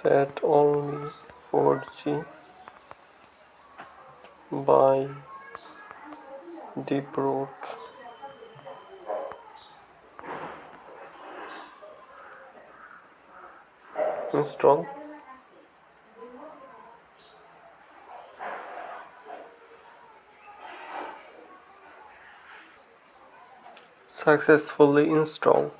set only 4G by deep root. Install. Successfully installed.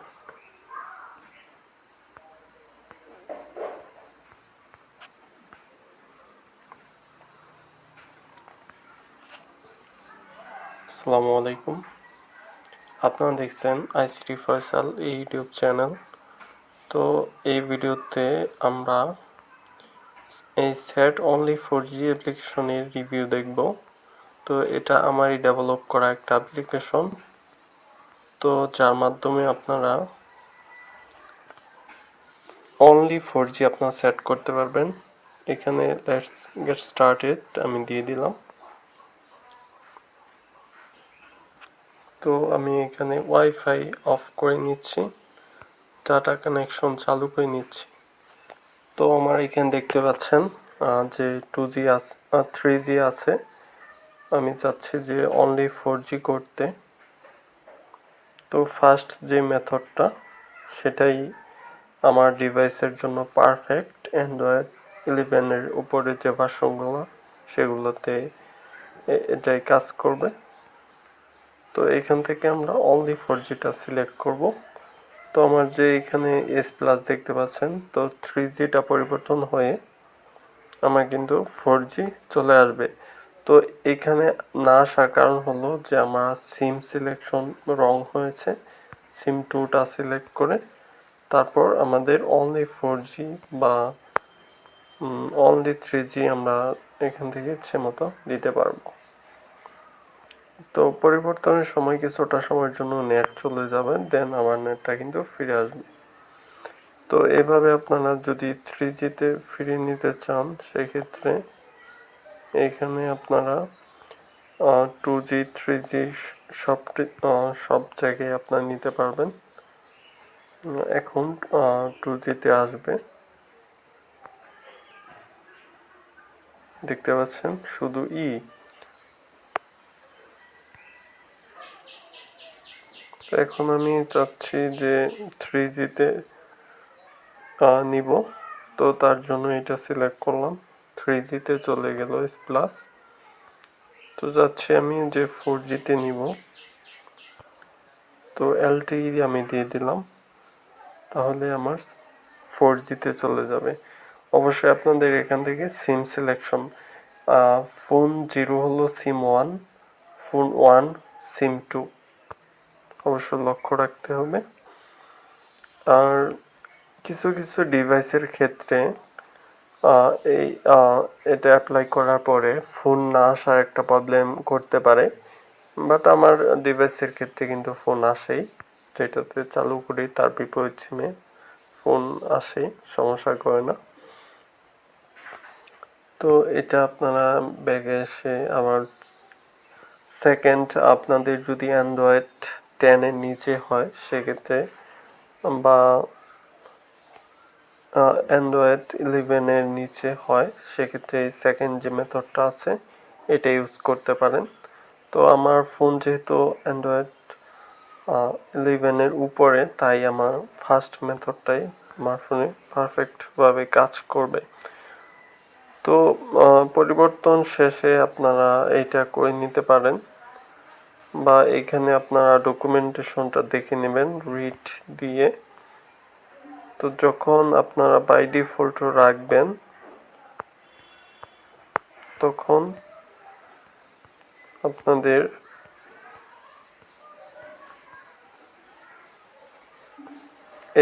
আসসালামু আলাইকুম, আপনারা দেখছেন আইসিটি ফয়সাল ইউটিউব চ্যানেল। তো এই ভিডিওতে আমরা এই সেট অনলি 4G অ্যাপ্লিকেশনের রিভিউ দেখব। তো এটা আমারই ডেভেলপ করা একটা অ্যাপ্লিকেশন, তো যার মাধ্যমে আপনারা অনলি 4G আপনারা সেট করতে পারবেন। এখানে লেটস গেট স্টার্টেড আমি দিয়ে দিলাম। তো আমি এখানে ওয়াইফাই অফ করে নিচ্ছি, ডাটা কানেকশন চালু করে নিচ্ছি। তো আমার এখানে দেখতে পাচ্ছেন যে 2G আছে, 3G আছে। আমি চাচ্ছি যে অনলি 4G করতে। তো ফার্স্ট যে মেথডটা সেটাই আমার ডিভাইসের জন্য পারফেক্ট। অ্যান্ড্রয়েড 11-এর উপরে যে ভার্সনগুলো সেগুলোতে এটাই কাজ করবে। তো এখান থেকে আমরা অনলি 4Gটা সিলেক্ট করব। তো আমার যে এখানে S+ দেখতে পাচ্ছেন, তো 3Gটা পরিবর্তন হয়ে আমার কিন্তু 4G চলে আসবে। তো এখানে না আসার কারণ হলো যে আমার সিম সিলেকশন রং হয়েছে। সিম 2টা সিলেক্ট করে তারপর আমাদের অনলি 4G বা অনলি 3G আমরা এখান থেকে ইচ্ছে মতো দিতে পারবো। তো পরিবর্তনের সময় কিছুটা সময়ের জন্য নেট চলে যাবে, দেন আমার নেটটা কিন্তু ফিরে আসবে। তো এভাবে আপনারা যদি 3Gতে ফিরিয়ে নিতে চান সেক্ষেত্রে এখানে আপনারা 2G 3G সব জায়গায় আপনারা নিতে পারবেন। এখন 2Gতে আসবে, দেখতে পাচ্ছেন শুধু তো এখন আমি চাচ্ছি যে 3Gতে নিব। তো তার জন্য এটা সিলেক্ট করলাম, 3Gতে চলে গেল S+। তো যাচ্ছি আমি যে 4Gতে নিব। তো LTE আমি দিয়ে দিলাম, তাহলে আমার 4Gতে চলে যাবে। অবশ্যই আপনাদের এখান থেকে সিম সিলেকশন, ফোন 0 হলো সিম 1, ফোন 1 সিম 2 অবশ্যই লক্ষ্য রাখতে হবে। আর কিছু কিছু ডিভাইসের ক্ষেত্রে এই এটা অ্যাপ্লাই করার পরে ফোন না আসার একটা প্রবলেম করতে পারে, বাট আমার ডিভাইসের ক্ষেত্রে কিন্তু ফোন আসেই। যেটাতে চালু করি তার বিপরীত সিমে ফোন আসে, সমস্যা করে না। তো এটা আপনারা ব্যাগে এসে আবার সেকেন্ড, আপনাদের যদি অ্যান্ড্রয়েড 10-এর নিচে হয় সেক্ষেত্রে, বা অ্যান্ড্রয়েড 11-এর নিচে হয় সেক্ষেত্রে এই সেকেন্ড যে মেথডটা আছে এটা ইউজ করতে পারেন। তো আমার ফোন যেহেতু অ্যান্ড্রয়েড 11-এর উপরে, তাই আমার ফার্স্ট মেথডটাই আমার ফোনে পারফেক্টভাবে কাজ করবে। তো পরিবর্তন শেষে আপনারা এইটা করে নিতে পারেন, বা এখানে আপনারা ডকুমেন্টেশনটা দেখে নেবেন রিড দিয়ে। তো যখন আপনারা বাই ডিফল্ট রাখবেন তখন আপনাদের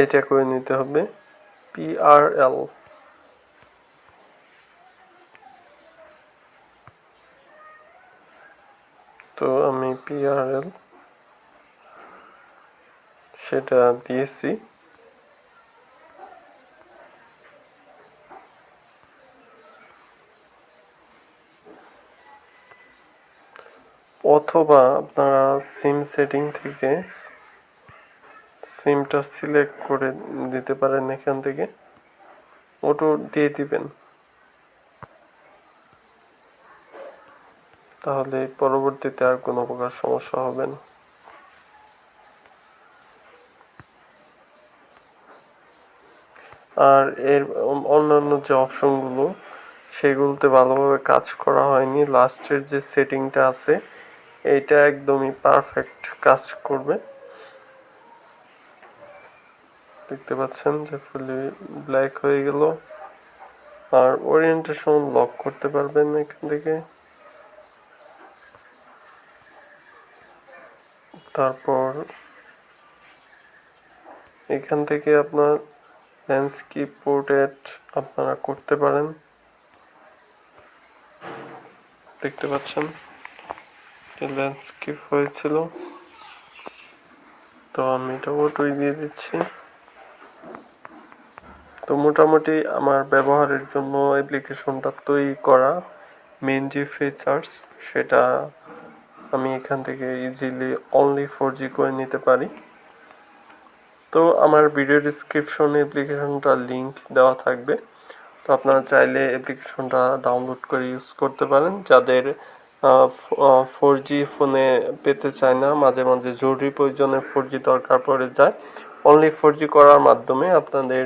এটা করে নিতে হবে PRL। তো আমি PRL সেটা দিয়েছি। অথবা আপনারা সিম সেটিং থেকে সিমটা সিলেক্ট করে দিতে পারেন এখান থেকে। অটো দিয়ে দিবেন, তাহলে পরবর্তীতে আর কোনো প্রকার সমস্যা হবে না। আর এর অন্যান্য যে অপশনগুলো সেগুলোতে ভালোভাবে কাজ করা হয়নি। লাস্টের যে সেটিংটা আছে এইটা একদমই পারফেক্ট কাজ করবে। দেখতে পাচ্ছেন যে ফুলি ব্ল্যাক হয়ে গেল। আর ওরিয়েন্টেশন লক করতে পারবেন এখান থেকে। তারপর এখান থেকে আপনার ল্যান্ডস্কেপ পোর্ট্রেট আপনারা করতে পারেন। দেখতে পাচ্ছেন ল্যান্ডস্কেপ হয়েছিল, তো আমি এটা অটোই দিয়ে দিচ্ছি। তো মোটামুটি আমার ব্যবহারের জন্য অ্যাপ্লিকেশনটা তৈরি করা। মেন যে ফিচার্স সেটা আমি এখান থেকে ইজিলি অনলি 4G করে নিতে পারি। তো আমার ভিডিও ডিসক্রিপশনে অ্যাপ্লিকেশনটা লিংক দেওয়া থাকবে, তো আপনারা চাইলে অ্যাপ্লিকেশনটা ডাউনলোড করে ইউজ করতে পারেন। যাদের 4G ফোনে পেতে চায় না, মাঝে মাঝে জরুরি প্রয়োজনে 4G দরকার পড়ে যায়, অনলি 4G করার মাধ্যমে আপনাদের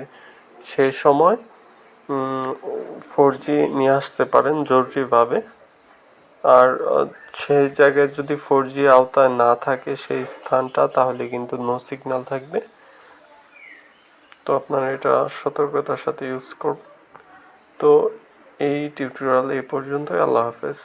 সেই সময় 4G নিয়ে আসতে পারেন জরুরিভাবে। আর সেই জায়গায় যদি 4G আওতায় না থাকে সেই স্থানটা, তাহলে কিন্তু নো সিগন্যাল থাকবে। তো আপনারা এটা সতর্কতার সাথে ইউজ করুন। তো এই টিউটোরিয়াল এই পর্যন্তই। আল্লাহ হাফেজ।